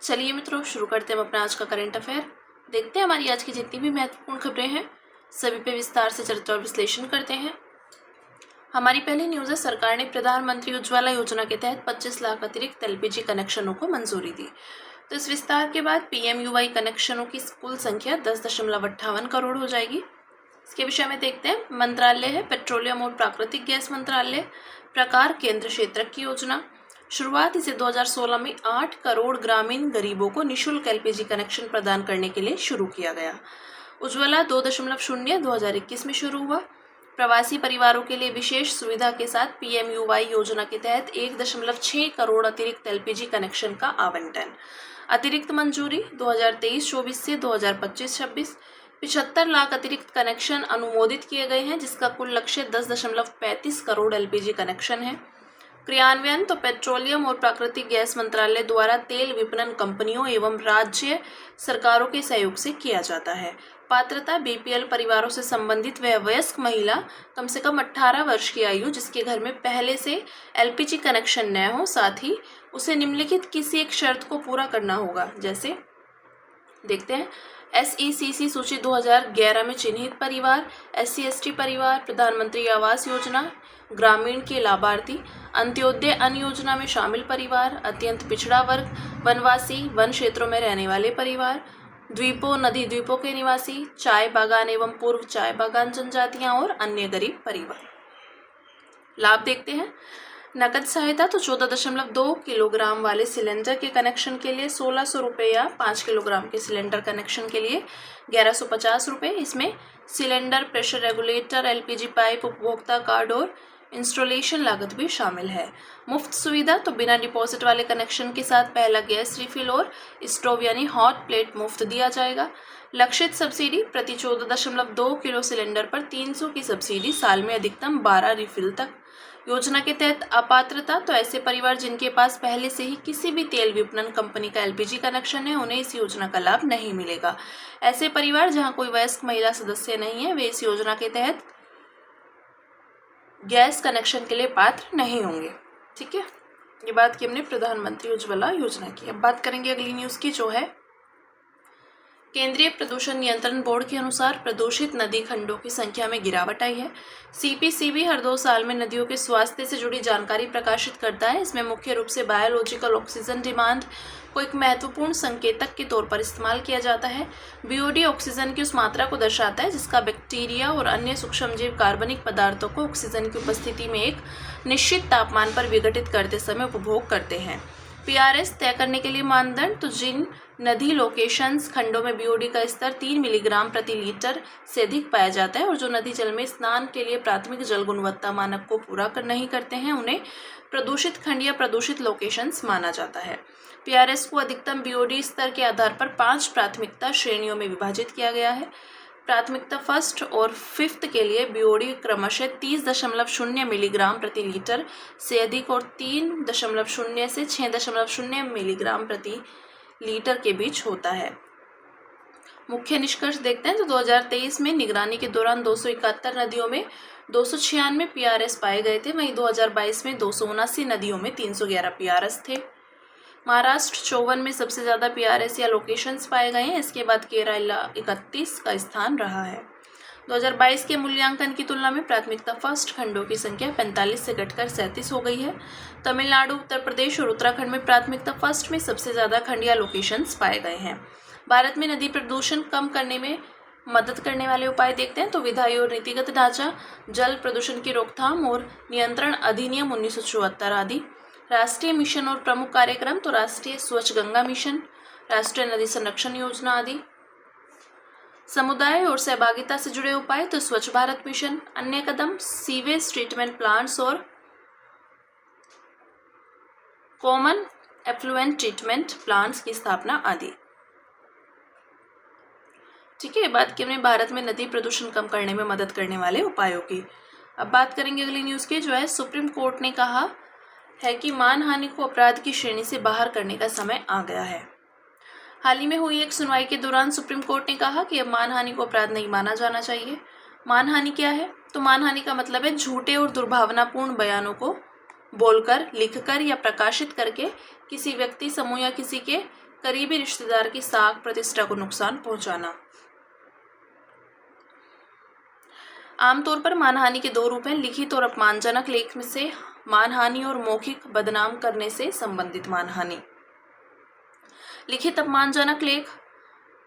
चलिए मित्रों, शुरू करते हैं हम अपना आज का करंट अफेयर। देखते हैं हमारी आज की जितनी भी महत्वपूर्ण खबरें हैं सभी पे विस्तार से चर्चा और विश्लेषण करते हैं। हमारी पहली न्यूज़ है, सरकार ने प्रधानमंत्री उज्ज्वला योजना के तहत 25 लाख अतिरिक्त एलपीजी कनेक्शनों को मंजूरी दी। तो इस विस्तार के बाद पीएमयूवाई कनेक्शनों की कुल संख्या 10.58 करोड़ हो जाएगी। इसके विषय में देखते हैं। मंत्रालय है पेट्रोलियम और प्राकृतिक गैस मंत्रालय। प्रकार केंद्र क्षेत्रक की योजना। शुरुआत इसे 2016 में 8 करोड़ ग्रामीण गरीबों को निःशुल्क एलपीजी कनेक्शन प्रदान करने के लिए शुरू किया गया। उज्ज्वला 2.0 2021 में शुरू हुआ। प्रवासी परिवारों के लिए विशेष सुविधा के साथ पीएमयूवाई योजना के तहत 1.6 करोड़ अतिरिक्त एलपीजी कनेक्शन का आवंटन। अतिरिक्त मंजूरी 2023-24 से 2025-26 75 लाख अतिरिक्त कनेक्शन अनुमोदित किए गए हैं, जिसका कुल लक्ष्य 10.35 करोड़ एलपीजी कनेक्शन है। क्रियान्वयन तो पेट्रोलियम और प्राकृतिक गैस मंत्रालय द्वारा तेल विपणन कंपनियों एवं राज्य सरकारों के सहयोग से किया जाता है। पात्रता बीपीएल परिवारों से संबंधित वह वयस्क महिला कम से कम 18 वर्ष की आयु जिसके घर में पहले से एलपीजी कनेक्शन न हो, साथ ही उसे निम्नलिखित किसी एक शर्त को पूरा करना होगा। जैसे देखते हैं, SECC सूची 2011 में चिन्हित परिवार, SC/ST परिवार, प्रधानमंत्री आवास योजना ग्रामीण के लाभार्थी, अंत्योदय अन्न योजना में शामिल परिवार, अत्यंत पिछड़ा वर्ग, वनवासी, वन क्षेत्रों में रहने वाले परिवार, द्वीपों नदी द्वीपों के निवासी, चाय बागान एवं पूर्व चाय बागान जनजातियां और अन्य गरीब परिवार। लाभ देखते हैं। नकद सहायता तो 14.2 किलोग्राम वाले सिलेंडर के कनेक्शन के लिए 1600 रुपये या 5 किलोग्राम के सिलेंडर कनेक्शन के लिए 1150 रुपये। इसमें cylinder, pressure regulator, LPG pipe, उपभोक्ता कार्ड और इंस्टॉलेशन लागत भी शामिल है। मुफ्त सुविधा तो बिना डिपॉजिट वाले कनेक्शन के साथ पहला गैस रिफिल और स्टोव यानी हॉट प्लेट मुफ्त दिया जाएगा। लक्षित सब्सिडी प्रति 14.2 किलो सिलेंडर पर 300 की सब्सिडी, साल में अधिकतम 12 रिफिल तक। योजना के तहत अपात्रता तो ऐसे परिवार जिनके पास पहले से ही किसी भी तेल विपणन कंपनी का एलपीजी कनेक्शन है, उन्हें इस योजना का लाभ नहीं मिलेगा। ऐसे परिवार जहां कोई वयस्क महिला सदस्य नहीं है, वे इस योजना के तहत गैस कनेक्शन के लिए पात्र नहीं होंगे। ठीक है, ये बात की हमने प्रधानमंत्री उज्ज्वला योजना की। अब बात करेंगे अगली न्यूज़ की, जो है केंद्रीय प्रदूषण नियंत्रण बोर्ड के अनुसार प्रदूषित नदी खंडों की संख्या में गिरावट आई है। CPCB हर 2 साल में नदियों के स्वास्थ्य से जुड़ी जानकारी प्रकाशित करता है। इसमें मुख्य रूप से बायोलॉजिकल ऑक्सीजन डिमांड को एक महत्वपूर्ण संकेतक के तौर पर इस्तेमाल किया जाता है। BOD ऑक्सीजन की उस मात्रा को दर्शाता है जिसका बैक्टीरिया और अन्य सूक्ष्मजीव कार्बनिक पदार्थों को ऑक्सीजन की उपस्थिति में एक निश्चित तापमान पर विघटित करते समय उपभोग करते हैं। PRS तय करने के लिए मानदंड तो जिन नदी लोकेशंस खंडों में BOD का स्तर 3 मिलीग्राम प्रति लीटर से अधिक पाया जाता है और जो नदी जल में स्नान के लिए प्राथमिक जल गुणवत्ता मानक को पूरा नहीं करते हैं, उन्हें प्रदूषित खंड या प्रदूषित लोकेशंस माना जाता है। PRS को अधिकतम BOD स्तर के आधार पर 5 प्राथमिकता श्रेणियों में विभाजित किया गया है। प्राथमिकता फर्स्ट और फिफ्थ के लिए BOD क्रमशः 30.0 मिलीग्राम प्रति लीटर से अधिक और 3.0 से 6.0 मिलीग्राम प्रति लीटर के बीच होता है। मुख्य निष्कर्ष देखते हैं तो 2023 में निगरानी के दौरान 271 नदियों में 296 PRS पाए गए थे। वहीं 2022 में 279 नदियों में 311 PRS थे। महाराष्ट्र 54 में सबसे ज़्यादा PRS या लोकेशंस पाए गए हैं। इसके बाद केरला 31 का स्थान रहा है। 2022 के मूल्यांकन की तुलना में प्राथमिकता फर्स्ट खंडों की संख्या 45 से घटकर 37 हो गई है। तमिलनाडु, उत्तर प्रदेश और उत्तराखंड में प्राथमिकता फर्स्ट में सबसे ज़्यादा खंड या लोकेशंस पाए गए हैं। भारत में नदी प्रदूषण कम करने में मदद करने वाले उपाय देखते हैं तो विधायी और नीतिगत ढांचा, जल प्रदूषण की रोकथाम और नियंत्रण अधिनियम 1974 आदि। राष्ट्रीय मिशन और प्रमुख कार्यक्रम तो राष्ट्रीय स्वच्छ गंगा मिशन, राष्ट्रीय नदी संरक्षण योजना आदि। समुदाय और सहभागिता से जुड़े उपाय तो स्वच्छ भारत मिशन। अन्य कदम सीवेज ट्रीटमेंट प्लांट्स और कॉमन एफ्लुएंट ट्रीटमेंट प्लांट्स की स्थापना आदि। ठीक है, बात की हमने भारत में नदी प्रदूषण कम करने में मदद करने वाले उपायों की। अब बात करेंगे अगली न्यूज़ की, जो है सुप्रीम कोर्ट ने कहा है कि मानहानि को अपराध की श्रेणी से बाहर करने का समय आ गया है। हाल ही में हुई एक सुनवाई के दौरान सुप्रीम कोर्ट ने कहा कि अब मानहानि को अपराध नहीं माना जाना चाहिए। मानहानि क्या है? तो मानहानि का मतलब है झूठे और दुर्भावनापूर्ण बयानों को बोलकर, लिखकर या प्रकाशित करके किसी व्यक्ति, समूह या किसी के करीबी रिश्तेदार की साख प्रतिष्ठा को नुकसान पहुंचाना। आमतौर पर मानहानि के दो रूप हैं, लिखित और अपमानजनक लेख में से मानहानि और मौखिक बदनाम करने से संबंधित मानहानि। लिखित अपमानजनक लेख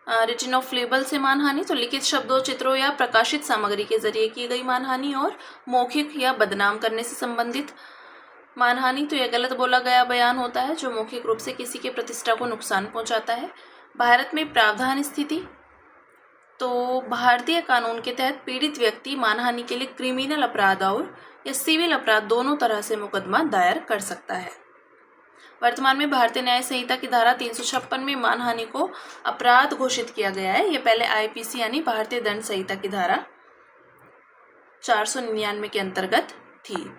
रिटन ऑफ लेबल से मानहानि, तो लिखित शब्दों, चित्रों या प्रकाशित सामग्री के जरिए की गई मानहानि, और मौखिक या बदनाम करने से संबंधित मानहानि तो यह गलत बोला गया बयान होता है जो मौखिक रूप से किसी के प्रतिष्ठा को नुकसान पहुंचाता है। भारत में प्रावधान स्थिति, तो भारतीय कानून के तहत पीड़ित व्यक्ति मानहानि के लिए क्रिमिनल अपराध और या सिविल अपराध दोनों तरह से मुकदमा दायर कर सकता है। वर्तमान में भारतीय न्याय संहिता की धारा 356 में मानहानि को अपराध घोषित किया गया है। यह पहले आईपीसी यानी भारतीय दंड संहिता की धारा 499 के अंतर्गत थी।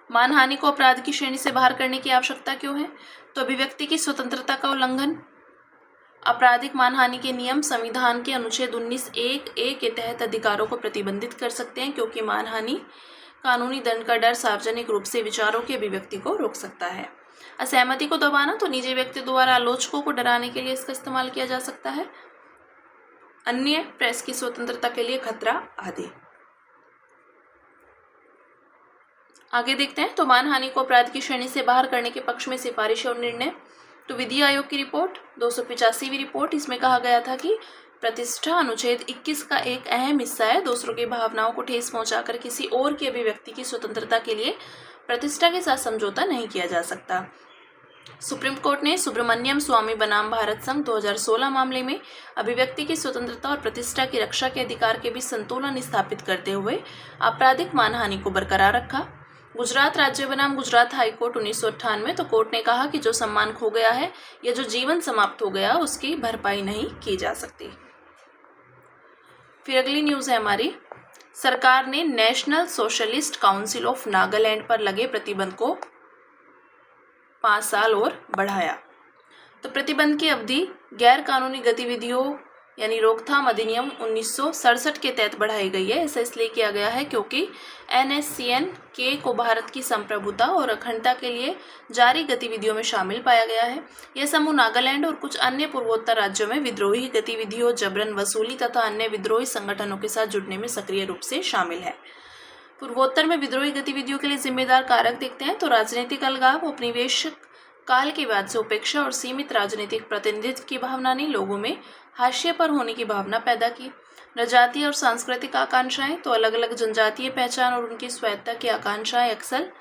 मानहानि को अपराध की श्रेणी से बाहर करने की आवश्यकता क्यों है? तो अभिव्यक्ति की स्वतंत्रता का उल्लंघन। आपराधिक मानहानि के नियम संविधान के अनुच्छेद 19(1)(a) के तहत अधिकारों को प्रतिबंधित कर सकते हैं, क्योंकि मानहानि कानूनी दंड का डर सार्वजनिक रूप से विचारों की अभिव्यक्ति को रोक सकता है। असहमति को दबाना, तो निजी व्यक्ति द्वारा आलोचकों को डराने के लिए इसका इस्तेमाल किया जा सकता है। अन्य प्रेस की स्वतंत्रता के लिए खतरा आदि। आगे देखते हैं, तो मानहानि को अपराध की श्रेणी से बाहर करने के पक्ष में सिफारिश और निर्णय। तो विधि आयोग की रिपोर्ट 285वीं रिपोर्ट, इसमें कहा गया था कि प्रतिष्ठा अनुच्छेद 21 का एक अहम हिस्सा है। दूसरों की भावनाओं को ठेस पहुंचाकर किसी और की अभिव्यक्ति की स्वतंत्रता के लिए प्रतिष्ठा के साथ समझौता नहीं किया जा सकता। सुप्रीम कोर्ट ने सुब्रमण्यम स्वामी बनाम भारत संघ 2016 मामले में अभिव्यक्ति की स्वतंत्रता और प्रतिष्ठा की रक्षा के अधिकार के बीच संतुलन स्थापित करते हुए आपराधिक मानहानि को बरकरार रखा। गुजरात राज्य बनाम गुजरात हाईकोर्ट 1998, तो कोर्ट ने कहा कि जो सम्मान खो गया है या जो जीवन समाप्त हो गया उसकी भरपाई नहीं की जा सकती। फिर अगली न्यूज़ है हमारी, सरकार ने national socialist council of Nagaland पर लगे प्रतिबंध को 5 साल और बढ़ाया। तो प्रतिबंध की अवधि गैर कानूनी गतिविधियों यानी रोकथाम अधिनियम 1967 के तहत बढ़ाई गई है। ऐसा इसलिए किया गया है क्योंकि NSCN-K को भारत की संप्रभुता और अखंडता के लिए जारी गतिविधियों में शामिल पाया गया है। यह समूह नागालैंड और कुछ अन्य पूर्वोत्तर राज्यों में विद्रोही गतिविधियों, जबरन वसूली तथा अन्य विद्रोही संगठनों के साथ जुड़ने में सक्रिय रूप से शामिल है। पूर्वोत्तर में विद्रोही गतिविधियों के लिए जिम्मेदार कारक देखते हैं, तो राजनीतिक अलगाव, उपनिवेश काल के बाद से उपेक्षा और सीमित राजनीतिक प्रतिनिधित्व की भावना ने लोगों में हाशिए पर होने की भावना पैदा की। जातीय और सांस्कृतिक आकांक्षाएं, तो अलग अलग जनजातीय पहचान और उनकी स्वायत्तता की आकांक्षाएं अक्सर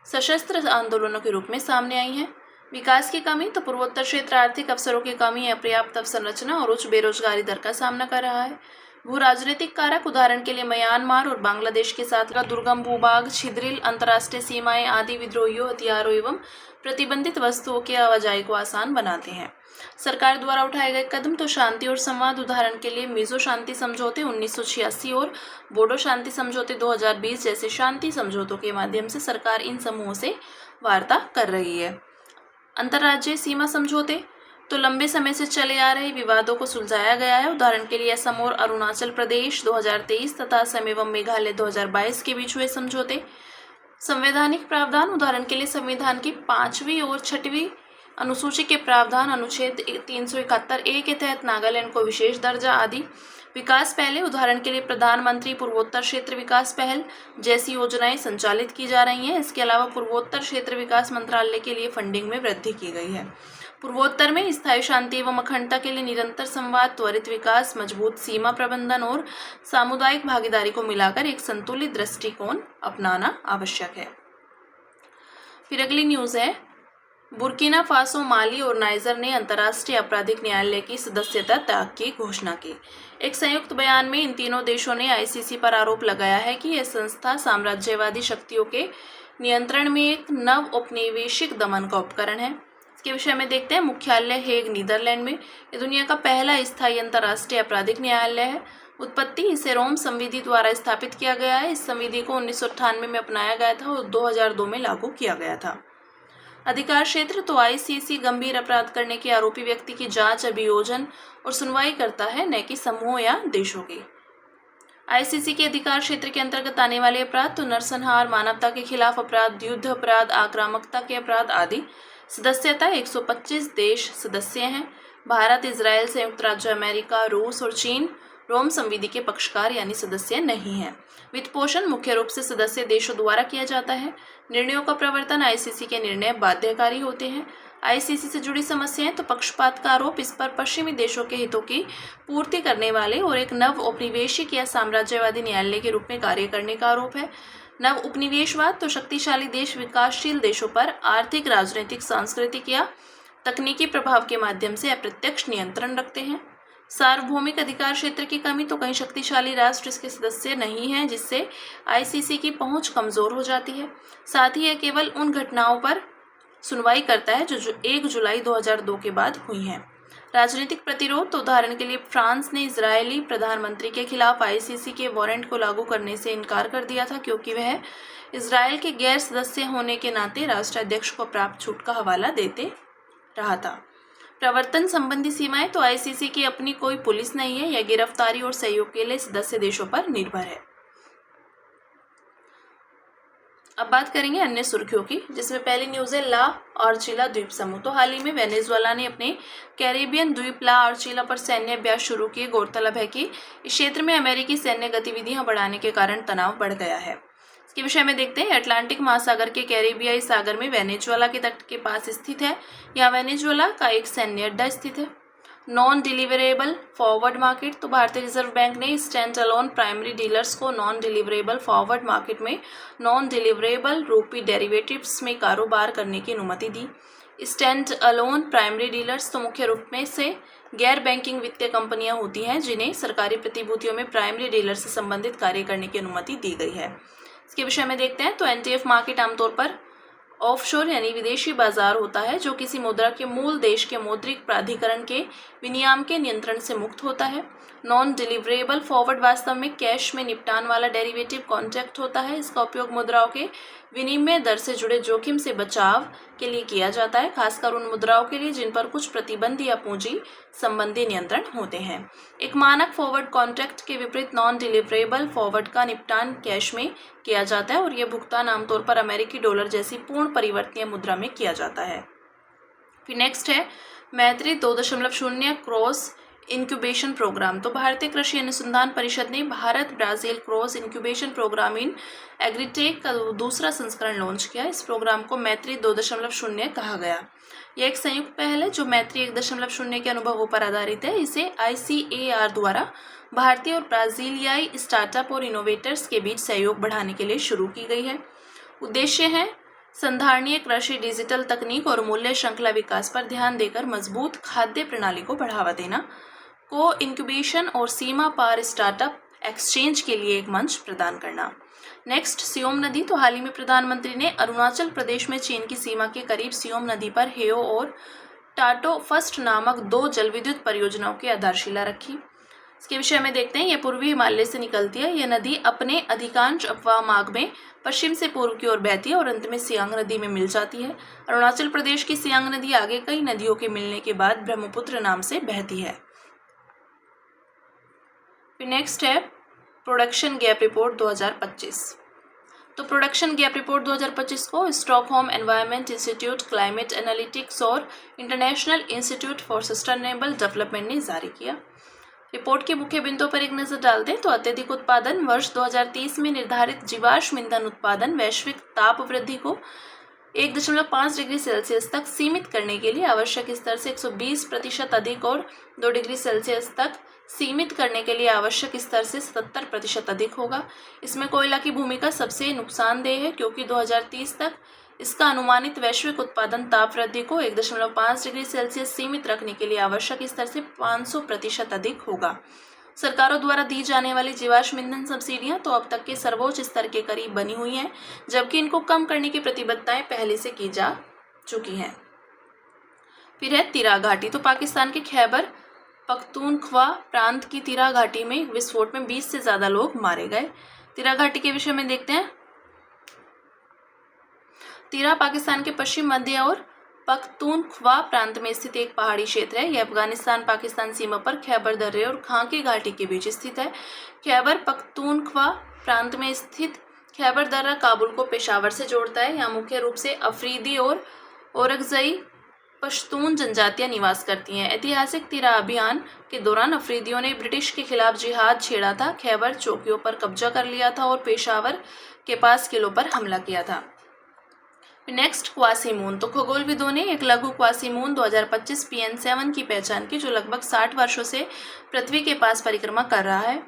सशस्त्र आंदोलनों के रूप में सामने आई हैं। विकास की कमी, तो पूर्वोत्तर क्षेत्र आर्थिक अवसरों की कमी, अपर्याप्त अवसंरचना और उच्च बेरोजगारी दर का सामना कर रहा है। भू राजनीतिक कारक, उदाहरण के लिए म्यांमार और बांग्लादेश के साथ का दुर्गम भूभाग, छिद्रिल अंतर्राष्ट्रीय सीमाएं आदि विद्रोहियों, हथियारों एवं प्रतिबंधित वस्तुओं की आवाजाही को आसान बनाते हैं। सरकार द्वारा उठाए गए कदम, तो शांति और संवाद, उदाहरण के लिए मिजो शांति समझौते 1986 और बोडो शांति समझौते 2020 जैसे शांति समझौतों के माध्यम से सरकार इन समूहों से वार्ता कर रही है। अंतर्राज्यीय सीमा समझौते, तो लंबे समय से चले आ रहे विवादों को सुलझाया गया है। उदाहरण के लिए असम और अरुणाचल प्रदेश 2023 तथा असम एवं मेघालय 2022 के बीच हुए समझौते। संवैधानिक प्रावधान, उदाहरण के लिए संविधान की 5वीं और 6वीं अनुसूची के प्रावधान, अनुच्छेद 371(a) के तहत नागालैंड को विशेष दर्जा आदि। विकास पहले, उदाहरण के लिए प्रधानमंत्री पूर्वोत्तर क्षेत्र विकास पहल जैसी योजनाएं संचालित की जा रही हैं। इसके अलावा पूर्वोत्तर क्षेत्र विकास मंत्रालय के लिए फंडिंग में वृद्धि की गई है। पूर्वोत्तर में स्थायी शांति एवं अखंडता के लिए निरंतर संवाद, त्वरित विकास, मजबूत सीमा प्रबंधन और सामुदायिक भागीदारी को मिलाकर एक संतुलित दृष्टिकोण अपनाना आवश्यक है। फिर अगली न्यूज़ है, बुर्किना फासो, माली और नाइजर ने अंतर्राष्ट्रीय आपराधिक न्यायालय की सदस्यता त्याग की घोषणा की। एक संयुक्त बयान में इन तीनों देशों ने ICC पर आरोप लगाया है कि यह संस्था साम्राज्यवादी शक्तियों के नियंत्रण में एक नव औपनिवेशिक दमन का उपकरण है। इसके विषय में देखते हैं, मुख्यालय हेग, नीदरलैंड में। ये दुनिया का पहला स्थायी अंतर्राष्ट्रीय आपराधिक न्यायालय है। उत्पत्ति, इसे रोम संविधि द्वारा स्थापित किया गया है। इस संविधि को 1998 में अपनाया गया था और 2002 में लागू किया गया था। अधिकार क्षेत्र, तो ICC गंभीर अपराध करने के आरोपी व्यक्ति की जांच, अभियोजन और सुनवाई करता है, न कि समूह या देशों की। ICC के अधिकार क्षेत्र के अंतर्गत आने वाले अपराध, तो नरसंहार, मानवता के खिलाफ अपराध, युद्ध अपराध, आक्रामकता के अपराध आदि सदस्यता 125 देश सदस्य हैं। भारत, इजराइल, संयुक्त राज्य अमेरिका, रूस और चीन रोम संविधि के पक्षकार यानी सदस्य नहीं हैं। वित्त पोषण मुख्य रूप से सदस्य देशों द्वारा किया जाता है। निर्णयों का प्रवर्तन आईसीसी के निर्णय बाध्यकारी होते हैं। आईसीसी से जुड़ी समस्याएं तो पक्षपात का आरोप, इस पर पश्चिमी देशों के हितों की पूर्ति करने वाले और एक नव औपनिवेशिक या साम्राज्यवादी न्यायालय के रूप में कार्य करने का आरोप है। नव उपनिवेशवाद तो शक्तिशाली देश विकासशील देशों पर आर्थिक, राजनीतिक, सांस्कृतिक या तकनीकी प्रभाव के माध्यम से अप्रत्यक्ष नियंत्रण रखते हैं। सार्वभौमिक अधिकार क्षेत्र की कमी तो कई शक्तिशाली राष्ट्र इसके सदस्य नहीं हैं, जिससे आईसीसी की पहुंच कमजोर हो जाती है। साथ ही यह केवल उन घटनाओं पर सुनवाई करता है जो 1 जुलाई 2002 के बाद हुई हैं। राजनीतिक प्रतिरोध तो उदाहरण के लिए फ्रांस ने इजरायली प्रधानमंत्री के खिलाफ आईसीसी के वारंट को लागू करने से इनकार कर दिया था, क्योंकि वह इजरायल के गैर सदस्य होने के नाते राष्ट्राध्यक्ष को प्राप्त छूट का हवाला देते रहा था। प्रवर्तन संबंधी सीमाएं तो आईसीसी की अपनी कोई पुलिस नहीं है, यह गिरफ्तारी और सहयोग के लिए सदस्य देशों पर निर्भर है। अब बात करेंगे अन्य सुर्खियों की, जिसमें पहली न्यूज़ है ला ऑर्चिला द्वीप समूह। तो हाल ही में वेनेजुएला ने अपने कैरिबियन द्वीप ला ऑर्चिला पर सैन्य अभ्यास शुरू किए। गौरतलब है कि इस क्षेत्र में अमेरिकी सैन्य गतिविधियां बढ़ाने के कारण तनाव बढ़ गया है। इसके विषय में देखते हैं। अटलांटिक महासागर के कैरिबियाई सागर में वेनेजुएला के तट के पास स्थित है। यहाँ वेनेजुएला का एक सैन्य अड्डा स्थित है। नॉन डिलीवरेबल फॉरवर्ड मार्केट तो भारतीय रिजर्व बैंक ने स्टैंड अलोन प्राइमरी डीलर्स को नॉन डिलीवरेबल फॉरवर्ड मार्केट में नॉन डिलीवरेबल रूपी डेरिवेटिव्स में कारोबार करने की अनुमति दी। स्टैंड अलोन प्राइमरी डीलर्स तो मुख्य रूप में से गैर बैंकिंग वित्तीय कंपनियां होती हैं, जिन्हें सरकारी प्रतिभूतियों में प्राइमरी डीलर से संबंधित कार्य करने की अनुमति दी गई है। इसके विषय में देखते हैं। तो एनटीएफ मार्केट आमतौर पर ऑफशोर यानी विदेशी बाजार होता है, जो किसी मुद्रा के मूल देश के मौद्रिक प्राधिकरण के विनियम के नियंत्रण से मुक्त होता है। नॉन डिलीवरेबल फॉरवर्ड वास्तव में कैश में निपटान वाला डेरिवेटिव कॉन्ट्रैक्ट होता है। इसका उपयोग मुद्राओं के विनिमय दर से जुड़े जोखिम से बचाव के लिए किया जाता है, खासकर उन मुद्राओं के लिए जिन पर कुछ प्रतिबंध या पूंजी संबंधी नियंत्रण होते हैं। एक मानक फॉरवर्ड कॉन्ट्रैक्ट के विपरीत नॉन डिलीवरेबल फॉरवर्ड का निपटान कैश में किया जाता है और यह भुगतान आमतौर पर अमेरिकी डॉलर जैसी पूर्ण परिवर्तनीय मुद्रा में किया जाता है। फिर नेक्स्ट है मैत्री 2.0 क्रॉस इंक्यूबेशन प्रोग्राम। तो भारतीय कृषि अनुसंधान परिषद ने Bharat Brazil cross incubation program in agritech का दूसरा संस्करण लॉन्च किया। इस प्रोग्राम को मैत्री 2.0 कहा गया। यह एक संयुक्त पहल है जो मैत्री 1.0 के अनुभवों पर आधारित है। इसे ICAR द्वारा भारतीय और ब्राजीलियाई स्टार्टअप और इनोवेटर्स के बीच सहयोग बढ़ाने के लिए शुरू की गई है। उद्देश्य है संधारणीय कृषि, डिजिटल तकनीक और मूल्य श्रृंखला विकास पर ध्यान देकर मजबूत खाद्य प्रणाली को बढ़ावा देना, को इंक्यूबेशन और सीमा पार स्टार्टअप एक्सचेंज के लिए एक मंच प्रदान करना। नेक्स्ट सियोम नदी। तो हाल ही में प्रधानमंत्री ने अरुणाचल प्रदेश में चीन की सीमा के करीब सियोम नदी पर हेयो और टाटो फर्स्ट नामक 2 जलविद्युत परियोजनाओं की आधारशिला रखी। इसके विषय में देखते हैं। यह पूर्वी हिमालय से निकलती है। यह नदी अपने अधिकांश अपवाह मार्ग में पश्चिम से पूर्व की ओर बहती है और अंत में सियांग नदी में मिल जाती है। अरुणाचल प्रदेश की सियांग नदी आगे कई नदियों के मिलने के बाद ब्रह्मपुत्र नाम से बहती है। फिर नेक्स्ट है प्रोडक्शन गैप रिपोर्ट 2025। तो प्रोडक्शन गैप रिपोर्ट 2025 को Stockholm Environment Institute, climate analytics और International Institute for Sustainable Development ने जारी किया। रिपोर्ट के मुख्य बिंदुओं पर एक नजर डालते हैं। तो अत्यधिक उत्पादन वर्ष 2030 में निर्धारित जीवाश्म ईंधन उत्पादन वैश्विक ताप वृद्धि को 1.5 डिग्री सेल्सियस तक सीमित करने के लिए आवश्यक स्तर से 120% अधिक और 2 डिग्री सेल्सियस तक सीमित करने के लिए आवश्यक स्तर से 77% अधिक होगा। इसमें कोयला की भूमिका सबसे नुकसानदेह है, क्योंकि 2030 तक इसका अनुमानित वैश्विक उत्पादन ताप वृद्धि को 1.5 डिग्री सेल्सियस सीमित रखने के लिए आवश्यक स्तर से 500% अधिक होगा। सरकारों द्वारा दी जाने वाली जीवाश्म ईंधन सब्सिडियां तो अब तक के सर्वोच्च स्तर के करीब बनी हुई हैं, जबकि इनको कम करने की प्रतिबद्धताएं पहले से की जा चुकी हैं। फिर है तिरा घाटी। तो पाकिस्तान के खैबर पख्तूनख्वा प्रांत की तिरा घाटी में विस्फोट में 20 से ज्यादा लोग मारे गए। तिरा घाटी के विषय में देखते हैं। तिरा पाकिस्तान के पश्चिम मध्य और पख्तूनख्वा प्रांत में स्थित एक पहाड़ी क्षेत्र है। यह अफगानिस्तान पाकिस्तान सीमा पर खैबर दर्रे और खाकी घाटी के बीच स्थित है। खैबर पख्तूनख्वा प्रांत में स्थित खैबर दर्रा काबुल को पेशावर से जोड़ता है। यहाँ मुख्य रूप से अफरीदी और ओरकजई पश्तून जनजातियां निवास करती हैं। ऐतिहासिक तिरा अभियान के दौरान अफरीदियों ने ब्रिटिश के खिलाफ जिहाद छेड़ा था, खैबर चौकियों पर कब्जा कर लिया था और पेशावर के पास किलों पर हमला किया था। नेक्स्ट, क्वासीमून। तो खगोलविदों ने एक लघु क्वासीमून 2025 PN7 की पहचान की, जो लगभग 60 वर्षों से पृथ्वी के पास परिक्रमा कर रहा है।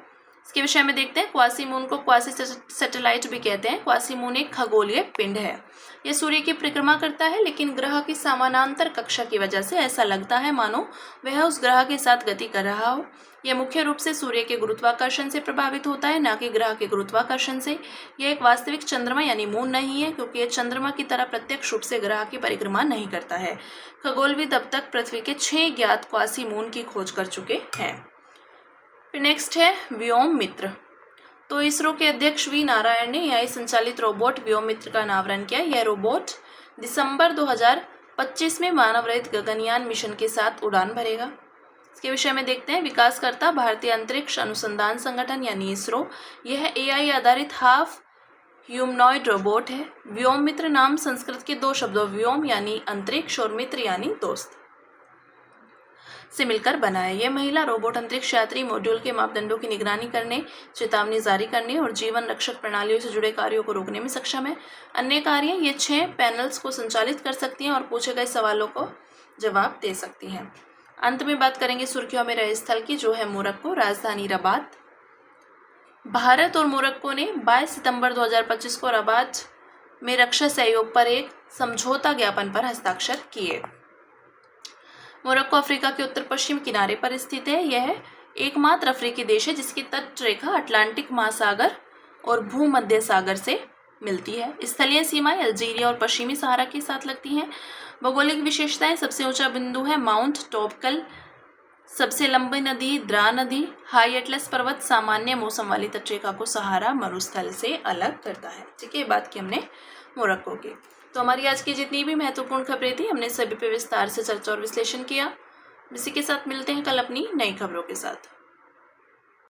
इसके विषय में देखते हैं। क्वासीमून को क्वासी सैटेलाइट भी कहते हैं। क्वासीमून एक खगोलीय पिंड है। यह सूर्य की परिक्रमा करता है, लेकिन ग्रह की समानांतर कक्षा की वजह से ऐसा लगता है मानो वह उस ग्रह के साथ गति कर रहा हो। यह मुख्य रूप से सूर्य के गुरुत्वाकर्षण से प्रभावित होता है, न कि ग्रह के गुरुत्वाकर्षण से। यह एक वास्तविक चंद्रमा यानी मून नहीं है, क्योंकि यह चंद्रमा की तरह प्रत्यक्ष रूप से ग्रह की परिक्रमा नहीं करता है। खगोलविद अब तक पृथ्वी के 6 ज्ञात क्वासीमून की खोज कर चुके हैं। फिर नेक्स्ट है व्योम मित्र। तो इसरो के अध्यक्ष वी नारायण ने AI संचालित रोबोट व्योम मित्र का अनावरण किया। यह रोबोट दिसंबर 2025 में मानव रहित गगनयान मिशन के साथ उड़ान भरेगा। इसके विषय में देखते हैं। विकासकर्ता भारतीय अंतरिक्ष अनुसंधान संगठन यानी इसरो। यह AI आधारित हाफ ह्यूमनॉइड रोबोट है। व्योम मित्र नाम संस्कृत के 2 शब्दों व्योम यानी अंतरिक्ष और मित्र यानी दोस्त से मिलकर बना है। यह महिला रोबोट अंतरिक्ष यात्री मॉड्यूल के मापदंडों की निगरानी करने, चेतावनी जारी करने और जीवन रक्षक प्रणालियों से जुड़े कार्यों को रोकने में सक्षम है। अन्य कार्य, ये 6 पैनल्स को संचालित कर सकती हैं और पूछे गए सवालों को जवाब दे सकती हैं। अंत में बात करेंगे सुर्खियों में रहे स्थल की, जो है मोरक्को, राजधानी रबात। भारत और मोरक्को ने 22 सितंबर 2025 को रबात में रक्षा सहयोग पर एक समझौता ज्ञापन पर हस्ताक्षर किए। मोरक्को अफ्रीका के उत्तर पश्चिम किनारे पर स्थित है। यह एकमात्र अफ्रीकी देश है जिसकी तट रेखा अटलांटिक महासागर और भूमध्य सागर से मिलती है। स्थलीय सीमाएं अल्जीरिया और पश्चिमी सहारा के साथ लगती हैं। भौगोलिक विशेषताएं, सबसे ऊंचा बिंदु है माउंट टॉपकल, सबसे लंबी नदी द्रा नदी, हाई एटलस पर्वत सामान्य मौसम वाली तटरेखा को सहारा मरुस्थल से अलग करता है। ठीक है, ये बात की हमने मोरक्को की। तो हमारी आज की जितनी भी महत्वपूर्ण खबरें थी, हमने सभी पे विस्तार से चर्चा और विश्लेषण किया। इसी के साथ मिलते हैं कल अपनी नई खबरों के साथ।